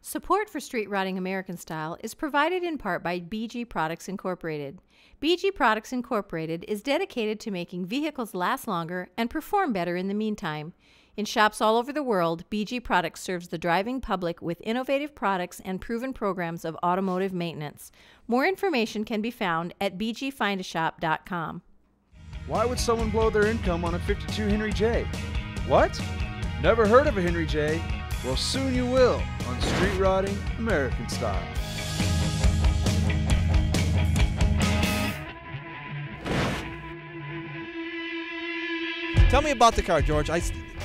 Support for Street Rotting American Style is provided in part by BG Products Incorporated. BG Products Incorporated is dedicated to making vehicles last longer and perform better in the meantime. In shops all over the world, BG Products serves the driving public with innovative products and proven programs of automotive maintenance. More information can be found at bgfindashop.com. Why would someone blow their income on a 52 Henry J? What? Never heard of a Henry J? Well, soon you will on Street Rotting American Style. Tell me about the car, George.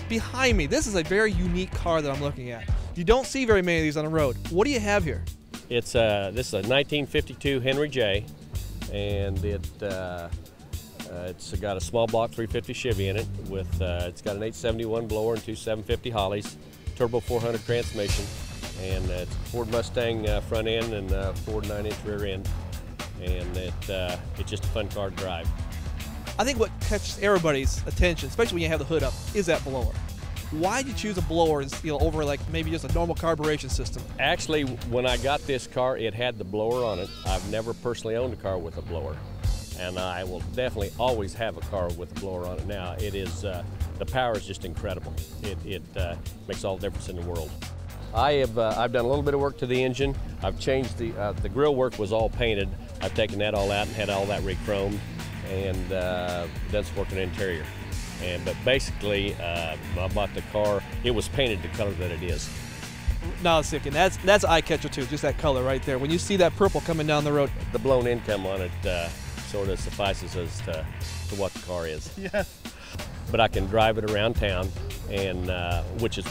Behind me, this is a very unique car that I'm looking at. You don't see very many of these on the road. What do you have here? This is a 1952 Henry J, and it's got a small block 350 Chevy in it. It's got an 871 blower and two 750 Hollies, turbo 400 transmission, and it's a Ford Mustang front end and Ford 9-inch rear end, and it's just a fun car to drive. I think what catches everybody's attention, especially when you have the hood up, is that blower. Why did you choose a blower over like maybe just a normal carburation system? Actually, when I got this car, it had the blower on it. I've never personally owned a car with a blower, and I will definitely always have a car with a blower on it now. It is, the power is just incredible. It makes all the difference in the world. I've done a little bit of work to the engine. I've changed the grill work was all painted. I've taken that all out and had all that re-chromed, and done some work in the interior. But basically, I bought the car. It was painted the color that it is. No, it's sick, and that's eye catcher too. Just that color right there. When you see that purple coming down the road, the blown income on it sort of suffices as to what the car is. Yeah. But I can drive it around town, and which is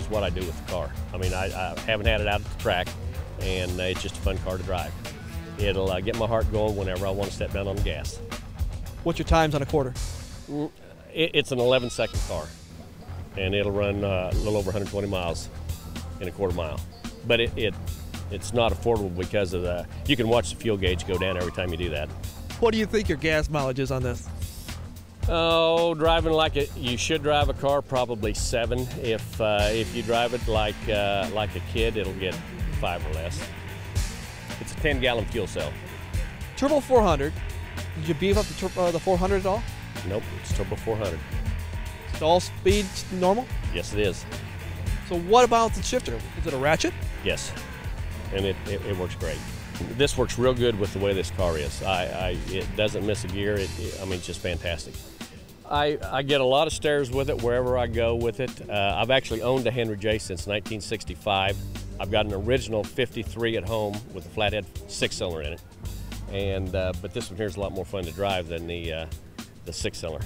what I do with the car. I mean, I haven't had it out at the track, and it's just a fun car to drive. It'll get my heart going whenever I want to step down on the gas. What's your times on a quarter? It's an 11-second car, and it'll run a little over 120 miles in a quarter mile. But it's not affordable because of you can watch the fuel gauge go down every time you do that. What do you think your gas mileage is on this? Oh, driving like you should drive a car, probably 7. If you drive it like a kid, it'll get 5 or less. It's a 10-gallon fuel cell. Turbo 400. Did you beef up the 400 at all? Nope, it's turbo 400. Is all speed normal? Yes, it is. So what about the shifter? Is it a ratchet? Yes, and it works great. This works real good with the way this car is. It doesn't miss a gear. I mean, it's just fantastic. I get a lot of stares with it wherever I go with it. I've actually owned a Henry J since 1965. I've got an original 53 at home with a flathead 6-cylinder in it. But this one here is a lot more fun to drive than the 6-cylinder.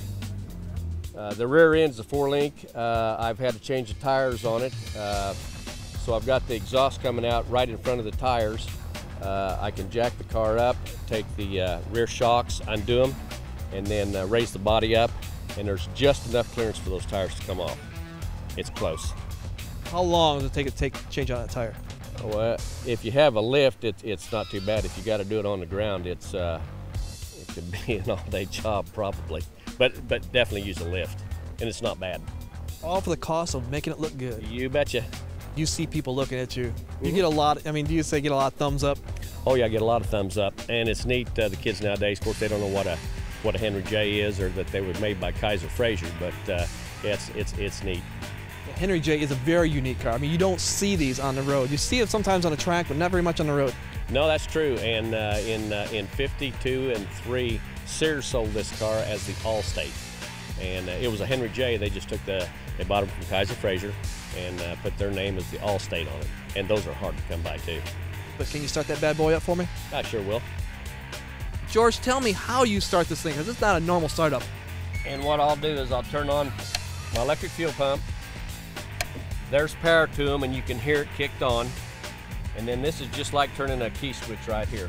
The rear end's a 4-link. I've had to change the tires on it. So I've got the exhaust coming out right in front of the tires. I can jack the car up, take the rear shocks, undo them, and then raise the body up, and there's just enough clearance for those tires to come off. It's close. How long does it take to change out that tire? Well, if you have a lift, it's not too bad. If you got to do it on the ground, it could be an all-day job probably. But definitely use a lift, and it's not bad. All for the cost of making it look good. You betcha. You see people looking at you. You get a lot. I mean, do you say get a lot of thumbs up? Oh yeah, I get a lot of thumbs up, and it's neat. The kids nowadays, of course, they don't know what a Henry J is, or that they were made by Kaiser Frazier. But yeah, it's neat. The Henry J is a very unique car. I mean, you don't see these on the road. You see it sometimes on the track, but not very much on the road. No, that's true. And in 52 and 3, Sears sold this car as the Allstate, and it was a Henry J. They just they bought them from Kaiser Frazier and put their name as the Allstate on it. And those are hard to come by too. But can you start that bad boy up for me? I sure will. George, tell me how you start this thing, because it's not a normal startup. And what I'll do is I'll turn on my electric fuel pump. There's power to them, and you can hear it kicked on. And then this is just like turning a key switch right here.